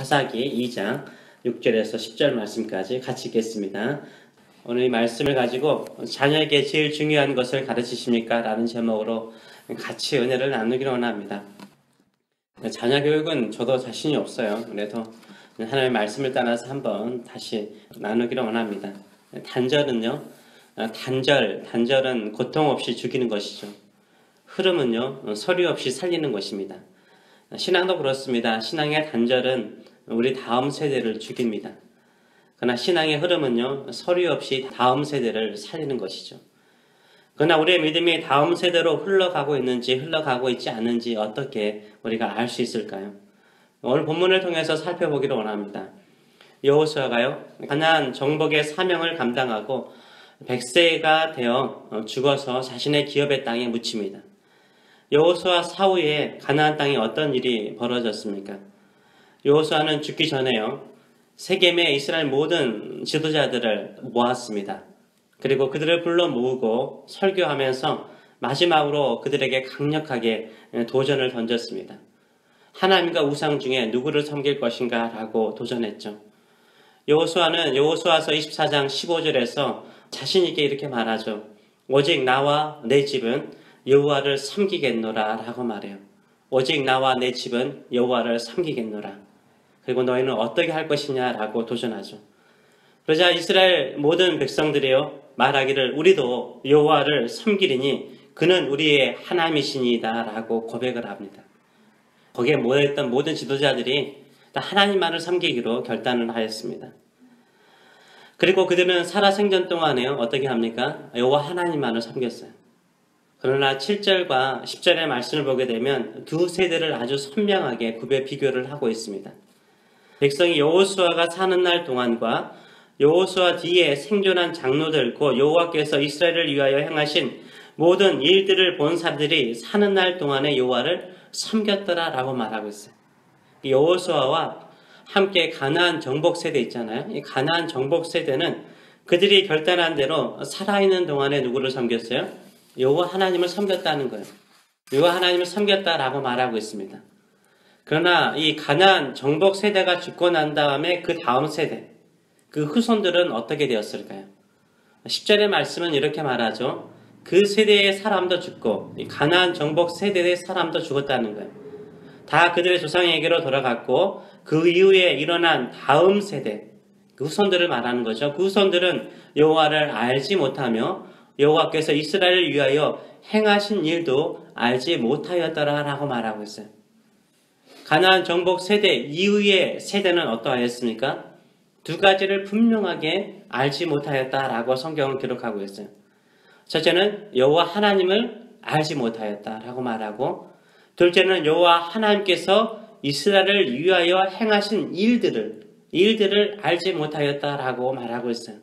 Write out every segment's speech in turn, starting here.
사사기 2장 6절에서 10절 말씀까지 같이 읽겠습니다. 오늘 이 말씀을 가지고 자녀에게 제일 중요한 것을 가르치십니까? 라는 제목으로 같이 은혜를 나누기를 원합니다. 자녀 교육은 저도 자신이 없어요. 그래도 하나님의 말씀을 따라서 한번 다시 나누기를 원합니다. 단절은요, 단절은 고통 없이 죽이는 것이죠. 흐름은요, 서류 없이 살리는 것입니다. 신앙도 그렇습니다. 신앙의 단절은 우리 다음 세대를 죽입니다. 그러나 신앙의 흐름은요, 서류 없이 다음 세대를 살리는 것이죠. 그러나 우리의 믿음이 다음 세대로 흘러가고 있는지 흘러가고 있지 않은지 어떻게 우리가 알 수 있을까요? 오늘 본문을 통해서 살펴보기를 원합니다. 여호수아가요, 가나안 정복의 사명을 감당하고 100세가 되어 죽어서 자신의 기업의 땅에 묻힙니다. 여호수아 사후에 가나안 땅에 어떤 일이 벌어졌습니까? 여호수아는 죽기 전에요, 세겜의 이스라엘 모든 지도자들을 모았습니다. 그리고 그들을 불러 모으고 설교하면서 마지막으로 그들에게 강력하게 도전을 던졌습니다. 하나님과 우상 중에 누구를 섬길 것인가 라고 도전했죠. 여호수아는 여호수아서 24장 15절에서 자신 있게 이렇게 말하죠. 오직 나와 내 집은 여호와를 섬기겠노라 라고 말해요. 오직 나와 내 집은 여호와를 섬기겠노라. 그리고 너희는 어떻게 할 것이냐 라고 도전하죠. 그러자 이스라엘 모든 백성들이요, 말하기를 우리도 여호와를 섬기리니 그는 우리의 하나님이시니이다 라고 고백을 합니다. 거기에 모여있던 모든 지도자들이 하나님만을 섬기기로 결단을 하였습니다. 그리고 그들은 살아생전 동안에요, 어떻게 합니까? 여호와 하나님만을 섬겼어요. 그러나 7절과 10절의 말씀을 보게 되면 두 세대를 아주 선명하게 비교를 하고 있습니다. 백성이 여호수아가 사는 날 동안과 여호수아 뒤에 생존한 장로들, 곧 여호와께서 이스라엘을 위하여 행하신 모든 일들을 본 사람들이 사는 날 동안에 여호와를 섬겼더라라고 말하고 있어요. 여호수아와 함께 가나안 정복 세대 있잖아요. 이 가나안 정복 세대는 그들이 결단한 대로 살아있는 동안에 누구를 섬겼어요? 여호와 하나님을 섬겼다는 거예요. 여호와 하나님을 섬겼다라고 말하고 있습니다. 그러나 이 가나안 정복 세대가 죽고 난 다음에 그 다음 세대, 그 후손들은 어떻게 되었을까요? 10절의 말씀은 이렇게 말하죠. 그 세대의 사람도 죽고 이 가나안 정복 세대의 사람도 죽었다는 거예요. 다 그들의 조상에게로 돌아갔고 그 이후에 일어난 다음 세대, 그 후손들을 말하는 거죠. 그 후손들은 여호와를 알지 못하며 여호와께서 이스라엘을 위하여 행하신 일도 알지 못하였더라라고 말하고 있어요. 가나안 정복 세대 이후의 세대는 어떠하였습니까? 두 가지를 분명하게 알지 못하였다라고 성경은 기록하고 있어요. 첫째는 여호와 하나님을 알지 못하였다라고 말하고, 둘째는 여호와 하나님께서 이스라엘을 위하여 행하신 일들을 알지 못하였다라고 말하고 있어요.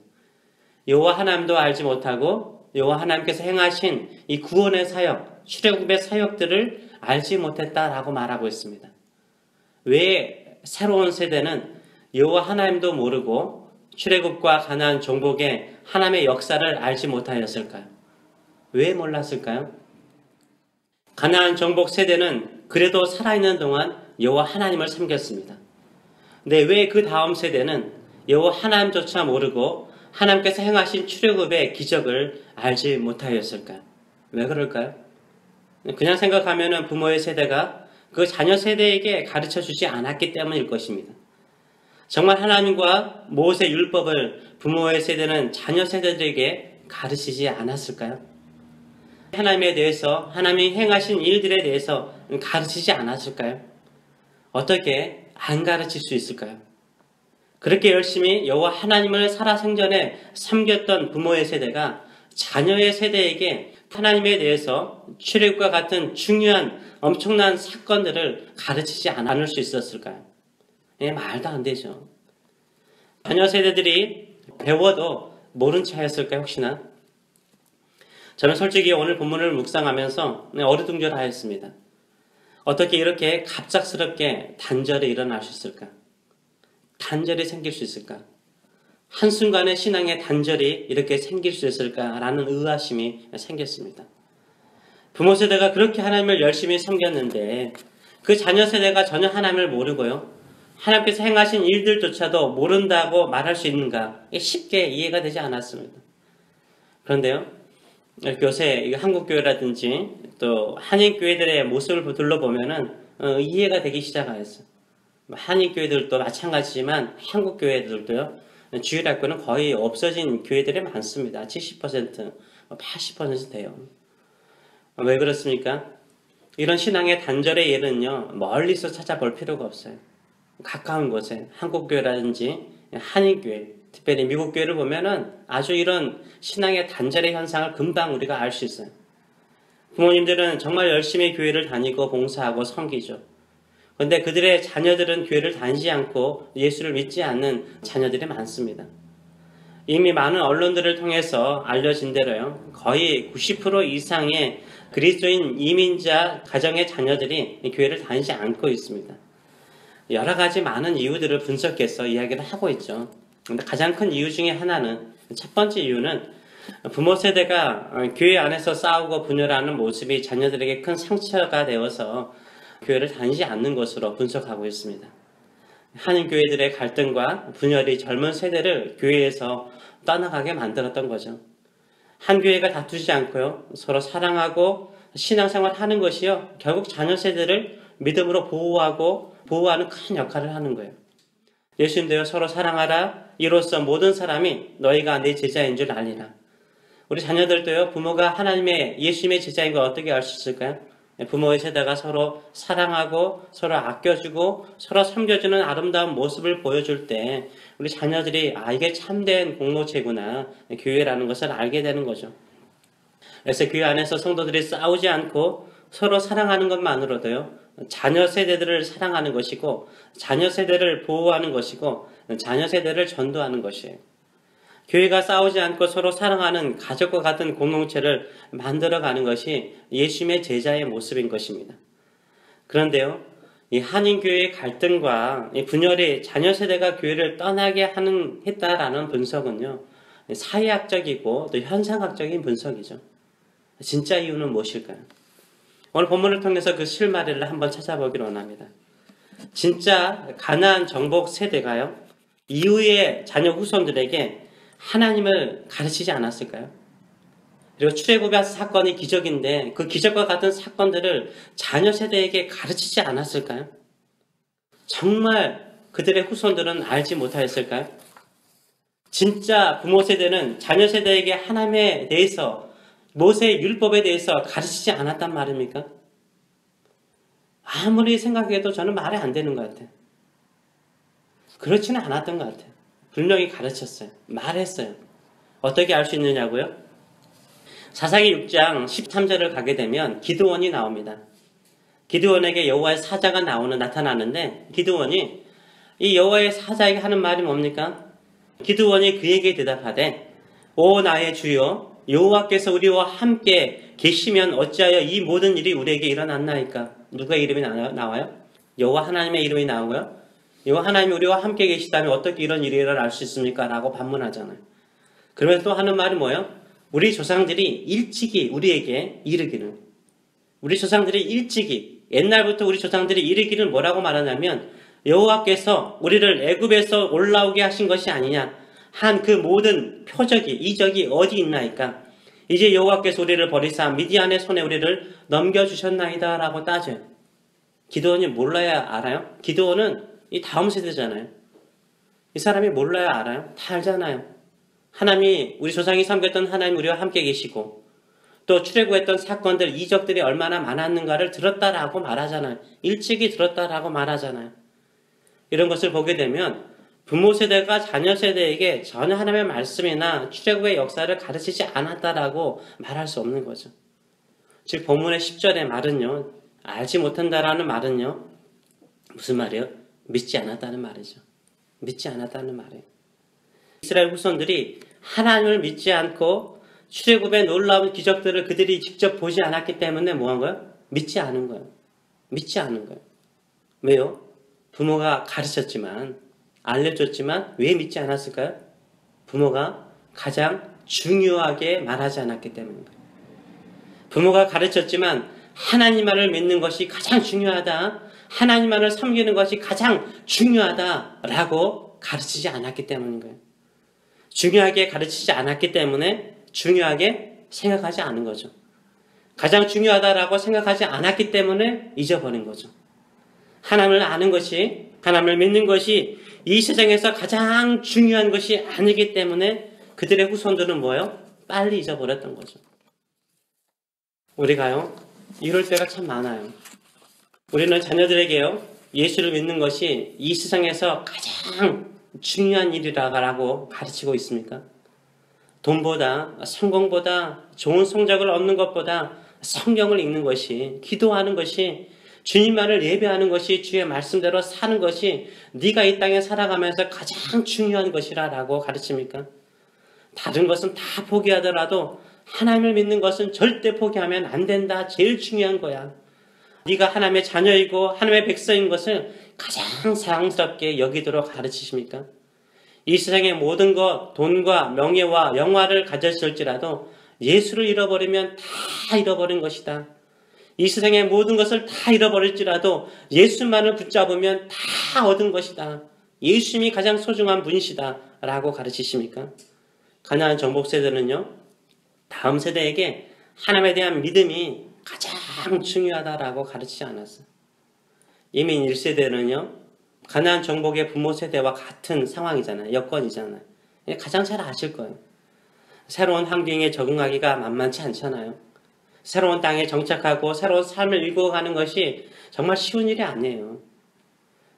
여호와 하나님도 알지 못하고 여호와 하나님께서 행하신 이 구원의 사역, 출애굽의 사역들을 알지 못했다라고 말하고 있습니다. 왜 새로운 세대는 여호와 하나님도 모르고 출애굽과 가나안 정복의 하나님의 역사를 알지 못하였을까요? 왜 몰랐을까요? 가나안 정복 세대는 그래도 살아있는 동안 여호와 하나님을 섬겼습니다. 근데 왜 그 다음 세대는 여호와 하나님조차 모르고 하나님께서 행하신 출애굽의 기적을 알지 못하였을까요? 왜 그럴까요? 그냥 생각하면 부모의 세대가 그 자녀 세대에게 가르쳐주지 않았기 때문일 것입니다. 정말 하나님과 모세 율법을 부모의 세대는 자녀 세대들에게 가르치지 않았을까요? 하나님에 대해서, 하나님이 행하신 일들에 대해서 가르치지 않았을까요? 어떻게 안 가르칠 수 있을까요? 그렇게 열심히 여호와 하나님을 살아생전에 섬겼던 부모의 세대가 자녀의 세대에게 하나님에 대해서 출애굽과 같은 중요한 엄청난 사건들을 가르치지 않을 수 있었을까요? 말도 안 되죠. 자녀 세대들이 배워도 모른 채 하였을까요, 혹시나? 저는 솔직히 오늘 본문을 묵상하면서 어리둥절하였습니다. 어떻게 이렇게 갑작스럽게 단절이 일어날 수 있을까? 단절이 생길 수 있을까? 한순간에 신앙의 단절이 이렇게 생길 수 있을까라는 의아심이 생겼습니다. 부모 세대가 그렇게 하나님을 열심히 섬겼는데 그 자녀 세대가 전혀 하나님을 모르고요, 하나님께서 행하신 일들조차도 모른다고 말할 수 있는가? 쉽게 이해가 되지 않았습니다. 그런데요, 요새 한국교회라든지 또 한인교회들의 모습을 둘러보면은 이해가 되기 시작하였어요. 한인교회들도 마찬가지지만 한국교회들도요, 주일학교는 거의 없어진 교회들이 많습니다. 70%, 80% 돼요. 왜 그렇습니까? 이런 신앙의 단절의 예는요, 멀리서 찾아볼 필요가 없어요. 가까운 곳에 한국교회라든지 한인교회, 특별히 미국교회를 보면은 아주 이런 신앙의 단절의 현상을 금방 우리가 알 수 있어요. 부모님들은 정말 열심히 교회를 다니고 봉사하고 섬기죠. 그런데 그들의 자녀들은 교회를 다니지 않고 예수를 믿지 않는 자녀들이 많습니다. 이미 많은 언론들을 통해서 알려진 대로요, 거의 90% 이상의 그리스도인 이민자 가정의 자녀들이 교회를 다니지 않고 있습니다. 여러 가지 많은 이유들을 분석해서 이야기를 하고 있죠. 근데 가장 큰 이유 중에 하나는, 첫 번째 이유는 부모 세대가 교회 안에서 싸우고 분열하는 모습이 자녀들에게 큰 상처가 되어서 교회를 다니지 않는 것으로 분석하고 있습니다. 한인교회들의 갈등과 분열이 젊은 세대를 교회에서 떠나가게 만들었던 거죠. 한 교회가 다투지 않고요, 서로 사랑하고 신앙생활 하는 것이요, 결국 자녀 세대를 믿음으로 보호하는 큰 역할을 하는 거예요. 예수님도요, 서로 사랑하라. 이로써 모든 사람이 너희가 내 제자인 줄 알리라. 우리 자녀들도요, 부모가 하나님의 예수님의 제자인 걸 어떻게 알 수 있을까요? 부모의 세대가 서로 사랑하고 서로 아껴주고 서로 섬겨주는 아름다운 모습을 보여줄 때 우리 자녀들이 이게 참된 공동체구나, 교회라는 것을 알게 되는 거죠. 그래서 교회 안에서 성도들이 싸우지 않고 서로 사랑하는 것만으로도요, 자녀 세대들을 사랑하는 것이고 자녀 세대를 보호하는 것이고 자녀 세대를 전도하는 것이에요. 교회가 싸우지 않고 서로 사랑하는 가족과 같은 공동체를 만들어가는 것이 예수님의 제자의 모습인 것입니다. 그런데요, 이 한인교회의 갈등과 이 분열이 자녀 세대가 교회를 떠나게 했다라는 분석은요, 사회학적이고 또 현상학적인 분석이죠. 진짜 이유는 무엇일까요? 오늘 본문을 통해서 그 실마리를 한번 찾아보기로 원합니다. 진짜 가나안 정복 세대가요, 이후의 자녀 후손들에게 하나님을 가르치지 않았을까요? 그리고 출애굽의 사건이 기적인데 그 기적과 같은 사건들을 자녀 세대에게 가르치지 않았을까요? 정말 그들의 후손들은 알지 못하였을까요? 진짜 부모 세대는 자녀 세대에게 하나님에 대해서, 모세의 율법에 대해서 가르치지 않았단 말입니까? 아무리 생각해도 저는 말이 안 되는 것 같아요. 그렇지는 않았던 것 같아요. 분명히 가르쳤어요. 말했어요. 어떻게 알 수 있느냐고요? 사사기 6장 13절을 가게 되면 기드온이 나옵니다. 기드온에게 여호와의 사자가 나타나는데 기드온이 이 여호와의 사자에게 하는 말이 뭡니까? 기드온이 그에게 대답하되, 오 나의 주여, 여호와께서 우리와 함께 계시면 어찌하여 이 모든 일이 우리에게 일어났나이까? 누구의 이름이 나와요? 여호와 하나님의 이름이 나오고요. 여호와 하나님이 우리와 함께 계시다면 어떻게 이런 일이 일어날 수 있습니까? 라고 반문하잖아요. 그러면서 또 하는 말이 뭐예요? 우리 조상들이 일찍이 우리에게 이르기를, 우리 조상들이 일찍이, 옛날부터 우리 조상들이 이르기를 뭐라고 말하냐면, 여호와께서 우리를 애굽에서 올라오게 하신 것이 아니냐 한 그 모든 표적이, 이적이 어디 있나이까? 이제 여호와께서 우리를 버리사 미디안의 손에 우리를 넘겨주셨나이다 라고 따져요. 기드온이 몰라야 알아요? 기드온은 이 다음 세대잖아요. 이 사람이 몰라야 알아요? 다 알잖아요. 하나님이, 우리 조상이 섬겼던 하나님 우리와 함께 계시고 또 출애굽했던 사건들, 이적들이 얼마나 많았는가를 들었다라고 말하잖아요. 일찍이 들었다라고 말하잖아요. 이런 것을 보게 되면 부모 세대가 자녀 세대에게 전혀 하나님의 말씀이나 출애굽의 역사를 가르치지 않았다라고 말할 수 없는 거죠. 즉 본문의 10절의 말은요, 알지 못한다라는 말은요, 무슨 말이에요? 믿지 않았다는 말이죠. 믿지 않았다는 말이에요. 이스라엘 후손들이 하나님을 믿지 않고 출애굽의 놀라운 기적들을 그들이 직접 보지 않았기 때문에 뭐한 거예요? 믿지 않은 거예요. 믿지 않은 거예요. 왜요? 부모가 가르쳤지만, 알려줬지만 왜 믿지 않았을까요? 부모가 가장 중요하게 말하지 않았기 때문입니다. 부모가 가르쳤지만 하나님 말을 믿는 것이 가장 중요하다, 하나님만을 섬기는 것이 가장 중요하다라고 가르치지 않았기 때문인 거예요. 중요하게 가르치지 않았기 때문에 중요하게 생각하지 않은 거죠. 가장 중요하다라고 생각하지 않았기 때문에 잊어버린 거죠. 하나님을 아는 것이, 하나님을 믿는 것이 이 세상에서 가장 중요한 것이 아니기 때문에 그들의 후손들은 뭐예요? 빨리 잊어버렸던 거죠. 우리가요, 이럴 때가 참 많아요. 우리는 자녀들에게요, 예수를 믿는 것이 이 세상에서 가장 중요한 일이라고 가르치고 있습니까? 돈보다, 성공보다, 좋은 성적을 얻는 것보다 성경을 읽는 것이, 기도하는 것이, 주님만을 예배하는 것이, 주의 말씀대로 사는 것이 네가 이 땅에 살아가면서 가장 중요한 것이라고 가르칩니까? 다른 것은 다 포기하더라도 하나님을 믿는 것은 절대 포기하면 안 된다. 제일 중요한 거야. 네가 하나님의 자녀이고 하나님의 백성인 것을 가장 사랑스럽게 여기도록 가르치십니까? 이 세상의 모든 것, 돈과 명예와 영화를 가졌을지라도 예수를 잃어버리면 다 잃어버린 것이다. 이 세상의 모든 것을 다 잃어버릴지라도 예수만을 붙잡으면 다 얻은 것이다. 예수님이 가장 소중한 분이시다. 라고 가르치십니까? 가나안 정복 세대는요, 다음 세대에게 하나님에 대한 믿음이 가장 중요하다라고 가르치지 않았어요. 이민 1세대는요, 가나안 정복의 부모 세대와 같은 상황이잖아요. 여건이잖아요. 가장 잘 아실 거예요. 새로운 환경에 적응하기가 만만치 않잖아요. 새로운 땅에 정착하고 새로운 삶을 일궈가는 것이 정말 쉬운 일이 아니에요.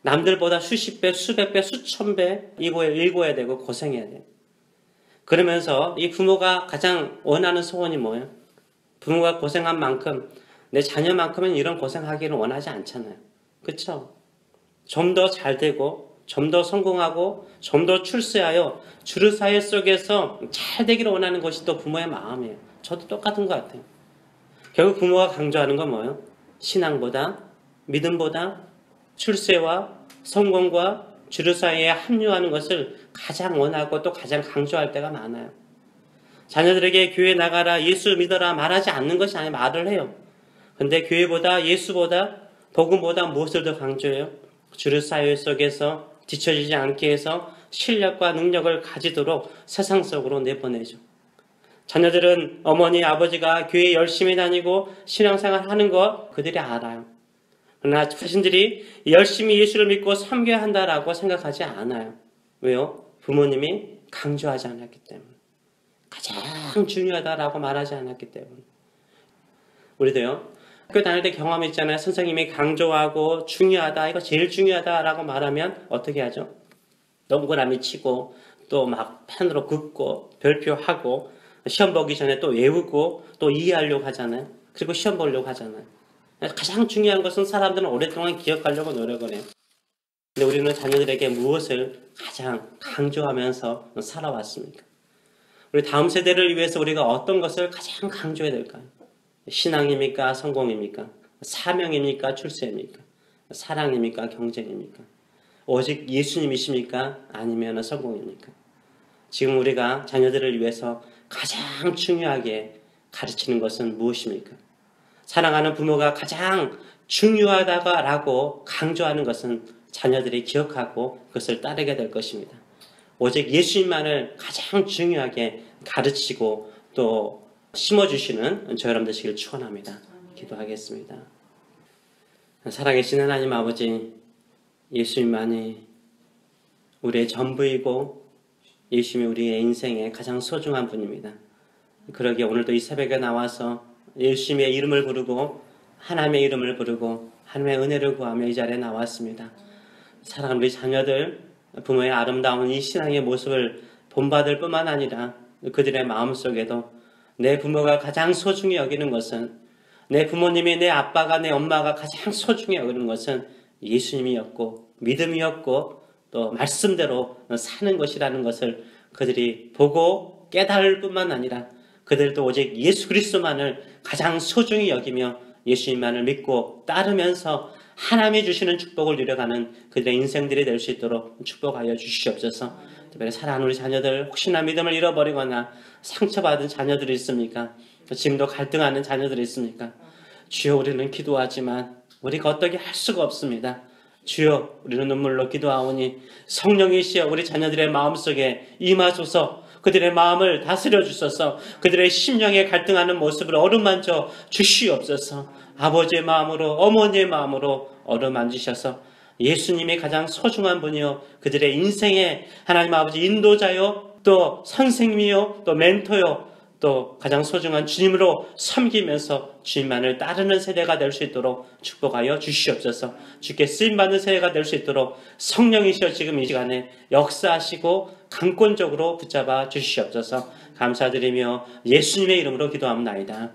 남들보다 수십 배, 수백 배, 수천 배 일궈야 되고 고생해야 돼요. 그러면서 이 부모가 가장 원하는 소원이 뭐예요? 부모가 고생한 만큼 내 자녀만큼은 이런 고생하기를 원하지 않잖아요. 그렇죠? 좀 더 잘 되고 좀 더 성공하고 좀 더 출세하여 주류 사회 속에서 잘 되기를 원하는 것이 또 부모의 마음이에요. 저도 똑같은 것 같아요. 결국 부모가 강조하는 건 뭐예요? 신앙보다, 믿음보다 출세와 성공과 주류 사회에 합류하는 것을 가장 원하고 또 가장 강조할 때가 많아요. 자녀들에게 교회 나가라, 예수 믿어라 말하지 않는 것이 아니라 말을 해요. 근데 교회보다, 예수보다, 복음보다 무엇을 더 강조해요? 주류 사회 속에서 뒤처지지 않게 해서 실력과 능력을 가지도록 세상 속으로 내보내죠. 자녀들은 어머니, 아버지가 교회 열심히 다니고 신앙생활 하는 거 그들이 알아요. 그러나 자신들이 열심히 예수를 믿고 섬겨야 한다라고 생각하지 않아요. 왜요? 부모님이 강조하지 않았기 때문에. 가장 중요하다라고 말하지 않았기 때문에. 우리도요, 학교 다닐 때 경험 있잖아요. 선생님이 강조하고 중요하다, 이거 제일 중요하다라고 말하면 어떻게 하죠? 동그라미 치고 또 막 펜으로 긋고 별표하고 시험 보기 전에 또 외우고 또 이해하려고 하잖아요. 그리고 시험 보려고 하잖아요. 가장 중요한 것은 사람들은 오랫동안 기억하려고 노력을 해요. 근데 우리는 자녀들에게 무엇을 가장 강조하면서 살아왔습니까? 우리 다음 세대를 위해서 우리가 어떤 것을 가장 강조해야 될까요? 신앙입니까? 성공입니까? 사명입니까? 출세입니까? 사랑입니까? 경쟁입니까? 오직 예수님이십니까? 아니면 성공입니까? 지금 우리가 자녀들을 위해서 가장 중요하게 가르치는 것은 무엇입니까? 사랑하는 부모가 가장 중요하다고 강조하는 것은 자녀들이 기억하고 그것을 따르게 될 것입니다. 오직 예수님만을 가장 중요하게 가르치고 또 심어주시는 저 여러분 되시길 축원합니다. 기도하겠습니다. 살아계신 하나님 아버지, 예수님만이 우리의 전부이고 예수님이 우리의 인생의 가장 소중한 분입니다. 그러기에 오늘도 이 새벽에 나와서 예수님의 이름을 부르고 하나님의 이름을 부르고 하나님의 은혜를 구하며 이 자리에 나왔습니다. 사랑하는 우리 자녀들, 부모의 아름다운 이 신앙의 모습을 본받을 뿐만 아니라 그들의 마음속에도 내 부모가 가장 소중히 여기는 것은, 내 부모님이, 내 아빠가, 내 엄마가 가장 소중히 여기는 것은 예수님이었고 믿음이었고 또 말씀대로 사는 것이라는 것을 그들이 보고 깨달을 뿐만 아니라 그들도 오직 예수 그리스도만을 가장 소중히 여기며 예수님만을 믿고 따르면서 하나님이 주시는 축복을 누려가는 그들의 인생들이 될 수 있도록 축복하여 주시옵소서. 특별히 사랑하는 우리 자녀들, 혹시나 믿음을 잃어버리거나 상처받은 자녀들이 있습니까? 지금도 갈등하는 자녀들이 있습니까? 주여, 우리는 기도하지만 우리가 어떻게 할 수가 없습니다. 주여, 우리는 눈물로 기도하오니 성령이시여 우리 자녀들의 마음속에 임하소서. 그들의 마음을 다스려 주소서. 그들의 심령에 갈등하는 모습을 어루만져 주시옵소서. 아버지의 마음으로, 어머니의 마음으로 어루만지셔서 예수님이 가장 소중한 분이요, 그들의 인생의 하나님 아버지 인도자요, 또 선생님이요, 또 멘토요, 또 가장 소중한 주님으로 섬기면서 주님만을 따르는 세대가 될 수 있도록 축복하여 주시옵소서. 주께 쓰임받는 세대가 될 수 있도록 성령이시여 지금 이 시간에 역사하시고 강권적으로 붙잡아 주시옵소서. 감사드리며 예수님의 이름으로 기도합니다.